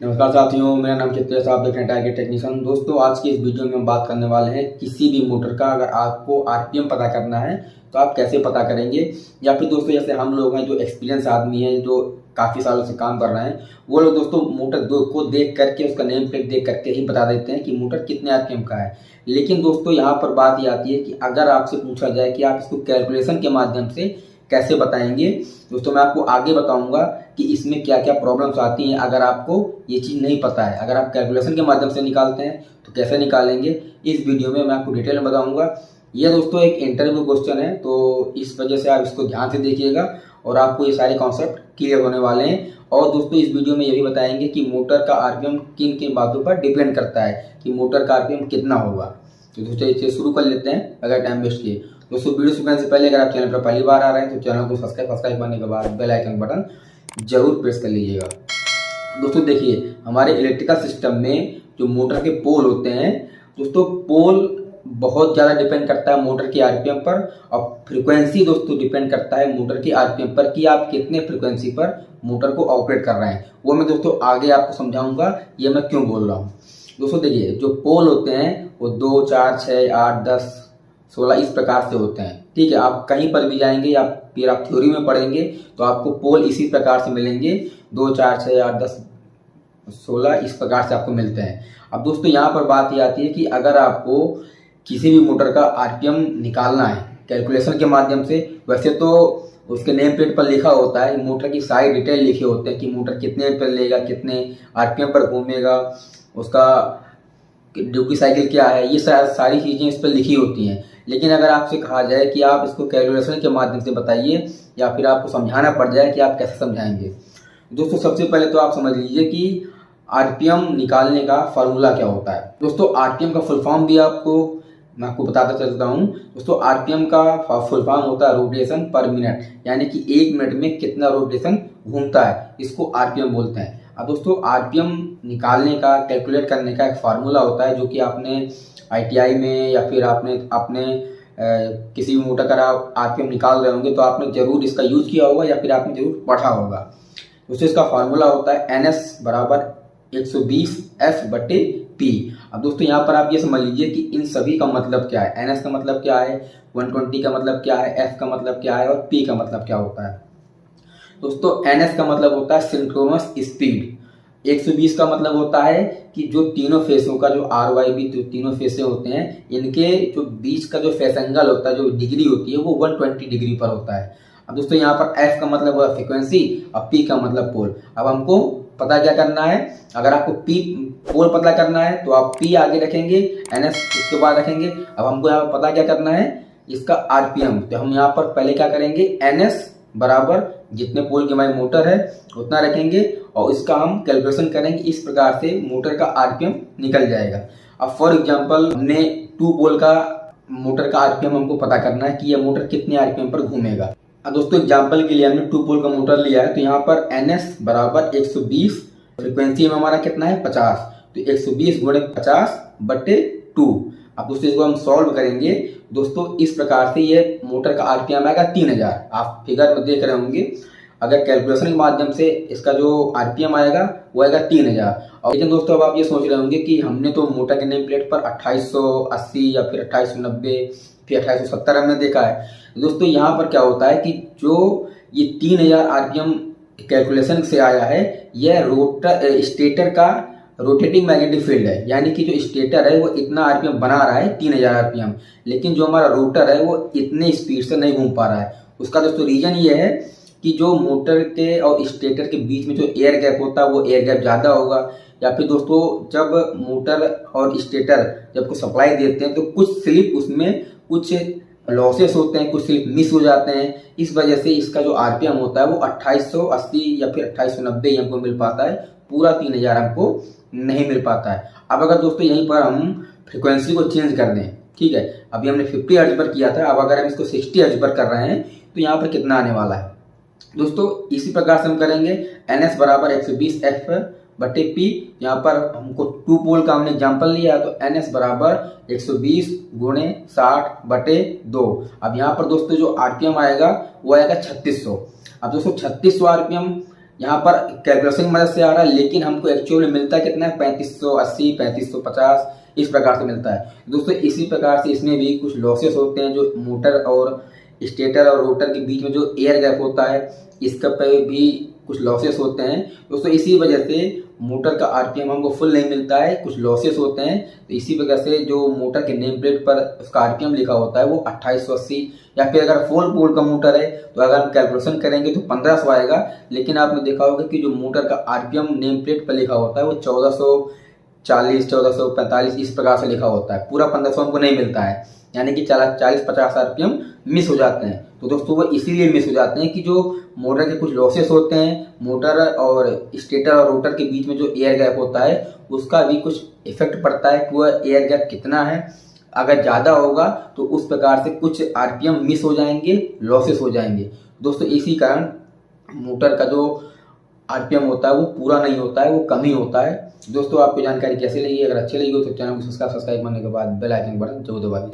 नमस्कार साथियों, मेरा नाम चित्रेश, आप देख रहे हैं टारगेट टेक्नीशियन। दोस्तों, आज की इस वीडियो में हम बात करने वाले हैं किसी भी मोटर का अगर आपको आरपीएम पता करना है तो आप कैसे पता करेंगे। या फिर दोस्तों, जैसे हम लोग हैं जो एक्सपीरियंस आदमी हैं, जो काफ़ी सालों से काम कर रहे हैं, वो लोग दोस्तों मोटर को देख करके, उसका नेम प्लेट देख करके ही बता देते हैं कि मोटर कितने आरपीएम का है। लेकिन दोस्तों, यहाँ पर बात ये आती है कि अगर आपसे पूछा जाए कि आप इसको कैलकुलेशन के माध्यम से कैसे बताएंगे, दोस्तों मैं आपको आगे बताऊंगा कि इसमें क्या क्या प्रॉब्लम्स आती हैं अगर आपको ये चीज़ नहीं पता है। अगर आप कैलकुलेशन के माध्यम से निकालते हैं तो कैसे निकालेंगे, इस वीडियो में मैं आपको डिटेल में बताऊंगा। ये दोस्तों एक इंटरव्यू क्वेश्चन है, तो इस वजह से आप इसको ध्यान से देखिएगा और आपको ये सारे कॉन्सेप्ट क्लियर होने वाले हैं। और दोस्तों, इस वीडियो में ये भी बताएंगे कि मोटर का आरपीएम किन किन बातों पर डिपेंड करता है कि मोटर का आरपीएम कितना होगा। तो दोस्तों, इसे शुरू कर लेते हैं बगैर टाइम वेस्ट किए। दोस्तों, वीडियो शुरू करने से पहले अगर आप चैनल पर पहली बार आ रहे हैं तो चैनल को सब्सक्राइब करने के बाद बेल आइकन बटन जरूर प्रेस कर लीजिएगा। दोस्तों देखिए, हमारे इलेक्ट्रिकल सिस्टम में जो मोटर के पोल होते हैं, दोस्तों पोल बहुत ज़्यादा डिपेंड करता है मोटर की आरपीएम पर। और फ्रीक्वेंसी दोस्तों डिपेंड करता है मोटर की आरपीएम पर कि आप कितने फ्रीक्वेंसी पर मोटर को ऑपरेट कर रहे हैं। वो मैं दोस्तों आगे आपको समझाऊंगा ये मैं क्यों बोल रहा हूँ। दोस्तों देखिए, जो पोल होते हैं वो 2, 4, 6, 8, 10, 16 इस प्रकार से होते हैं। ठीक है, आप कहीं पर भी जाएंगे या फिर आप थ्योरी में पढ़ेंगे तो आपको पोल इसी प्रकार से मिलेंगे, 2, 4, 6, 8, 10, 16 इस प्रकार से आपको मिलते हैं। अब दोस्तों, यहाँ पर बात ये आती है कि अगर आपको किसी भी मोटर का आरपीएम निकालना है कैलकुलेशन के माध्यम से, वैसे तो उसके नेम प्लेट पर लिखा होता है, मोटर की सारी डिटेल लिखे होते हैं कि मोटर कितने पर लेगा, कितने आरपीएम पर घूमेगा, उसका ड्यूटी साइकिल क्या है, ये सारी चीज़ें इस पर लिखी होती हैं। लेकिन अगर आपसे कहा जाए कि आप इसको कैलकुलेशन के माध्यम से बताइए या फिर आपको समझाना पड़ जाए कि आप कैसे समझाएंगे, दोस्तों सबसे पहले तो आप समझ लीजिए कि आरपीएम निकालने का फार्मूला क्या होता है। दोस्तों, आरपीएम का फुल फॉर्म भी मैं आपको बताता चलता हूँ। दोस्तों, आरपीएम का फुल फॉर्म होता है रोटेशन पर मिनट, यानी कि 1 मिनट में कितना रोटेशन घूमता है, इसको आरपीएम बोलते हैं। अब दोस्तों, आरपीएम निकालने का, कैलकुलेट करने का एक फार्मूला होता है जो कि आपने आईटीआई में या फिर आपने किसी भी मोटर का आरपीएम निकाल रहे होंगे तो आपने जरूर इसका यूज किया होगा या फिर आपने जरूर पढ़ा होगा। दोस्तों, इसका फार्मूला होता है NS बराबर 120 F/P। अब दोस्तों, यहाँ पर आप ये समझ लीजिए कि इन सभी का मतलब क्या है। NS का मतलब क्या है, 120 का मतलब क्या है, F का मतलब क्या है और P का मतलब क्या होता है। दोस्तों, NS का मतलब होता है सिंक्रोनस स्पीड। 120 का मतलब होता है कि जो तीनों फेसों का जो RYB जो तीनों फेसे होते हैं, इनके जो बीच का जो फेस एंगल होता है, जो डिग्री होती है, वो 120 डिग्री पर होता है। अब दोस्तों, यहाँ पर F का मतलब हुआ फ्रीक्वेंसी और P का मतलब पोल। अब हमको पता क्या करना है, अगर आपको पोल पता करना है तो आप P आगे रखेंगे, NS उसके बाद रखेंगे। अब हमको यहाँ पर पता क्या करना है, इसका आरपीएम। तो हम यहाँ पर पहले क्या करेंगे, NS बराबर जितने पोल की हमारी मोटर है उतना रखेंगे और इसका हम कैलकुलेशन करेंगे। इस प्रकार से मोटर का आरपीएम निकल जाएगा। अब फॉर एग्जांपल, हमने 2 पोल का मोटर का आरपीएम हमको पता करना है कि यह मोटर कितने आरपीएम पर घूमेगा। अब दोस्तों, एग्जांपल के लिए हमने 2 पोल का मोटर लिया है, तो यहाँ पर NS बराबर 120, फ्रीक्वेंसी में हमारा कितना है 50, तो 120 गुणे 50/2। अब दोस्तों, इसको हम सॉल्व करेंगे। दोस्तों, इस प्रकार से ये मोटर का आरपीएम आएगा 3000। आप फिगर में देख रहे होंगे, अगर कैलकुलेशन के माध्यम से इसका जो आरपीएम आएगा वो आएगा 3000। और लेकिन दोस्तों, अब आप ये सोच रहे होंगे कि हमने तो मोटर के नेम प्लेट पर 2880 या फिर 2890 फिर 2870 हमने देखा है। दोस्तों, यहाँ पर क्या होता है कि जो ये 3000 आरपीएम कैलकुलेशन से आया है, यह स्टेटर का रोटेटिंग मैग्नेटिक फील्ड है, यानी कि जो स्टेटर है वो इतना आरपीएम बना रहा है 3000 आरपीएम, लेकिन जो हमारा रोटर है वो इतने स्पीड से नहीं घूम पा रहा है। उसका दोस्तों रीजन ये है कि जो मोटर के और स्टेटर के बीच में जो एयर गैप होता है वो एयर गैप ज़्यादा होगा, या फिर दोस्तों जब मोटर और स्टेटर जब को सप्लाई देते हैं तो कुछ स्लिप उसमें कुछ लॉसेस होते हैं, कुछ स्लिप मिस हो जाते हैं। इस वजह से इसका जो आरपीएम होता है वो 2880 या फिर 2890 हमको मिल पाता है, पूरा 3000 हमको नहीं मिल पाता है। अब अगर दोस्तों यहीं पर हम फ्रीक्वेंसी को चेंज कर दें, ठीक है, अभी हमने 50 हर्ट्ज पर किया था, अब अगर हम इसको 60 हर्ट्ज पर कर रहे हैं तो यहाँ पर कितना आने वाला है। दोस्तों, इसी प्रकार से हम करेंगे, NS बराबर 120 F/P। यहाँ पर हमको 2 पोल का हमने एग्जाम्पल लिया है, तो NS बराबर 120 गुणे 60/2। अब यहाँ पर दोस्तों जो आरपीएम आएगा वो आएगा 3600। अब दोस्तों 3600 आरपीएम यहाँ पर कैलकुलेशन की मदद से आ रहा है, लेकिन हमको एक्चुअल में मिलता कितना है, 3580, 3550 इस प्रकार से मिलता है। दोस्तों इसी प्रकार से इसमें भी कुछ लॉसेस होते हैं, जो मोटर और स्टेटर और रोटर के बीच में जो एयर गैप होता है, इसका पे भी कुछ लॉसेस होते हैं। दोस्तों इसी वजह से मोटर का आरपीएम हमको फुल नहीं मिलता है, कुछ लॉसेस होते हैं। तो इसी वजह से जो मोटर के नेम प्लेट पर उसका आरपीएम लिखा होता है वो 2880, या फिर अगर 4 पोल का मोटर है तो अगर हम कैलकुलेशन करेंगे तो 1500 आएगा। लेकिन आपने देखा होगा कि जो मोटर का आरपीएम नेम प्लेट पर लिखा होता है वो 1440, 1445 इस प्रकार से लिखा होता है, पूरा 1500 हमको नहीं मिलता है, यानी कि 40-50 आरपीएम मिस हो जाते हैं। तो दोस्तों वो इसीलिए मिस हो जाते हैं कि जो मोटर के कुछ लॉसेस होते हैं, मोटर और स्टेटर और रोटर के बीच में जो एयर गैप होता है उसका भी कुछ इफेक्ट पड़ता है कि वह एयर गैप कितना है। अगर ज़्यादा होगा तो उस प्रकार से कुछ आरपीएम मिस हो जाएंगे, लॉसेस हो जाएंगे। दोस्तों इसी कारण मोटर का जो आरपीएम होता है वो पूरा नहीं होता है, वो कम ही होता है। दोस्तों आपको जानकारी कैसे लगी? अगर अच्छी लगी हो तो चैनल को सब्सक्राइब करने के बाद बेल आइकन बटन जरूर दबा दीजिए।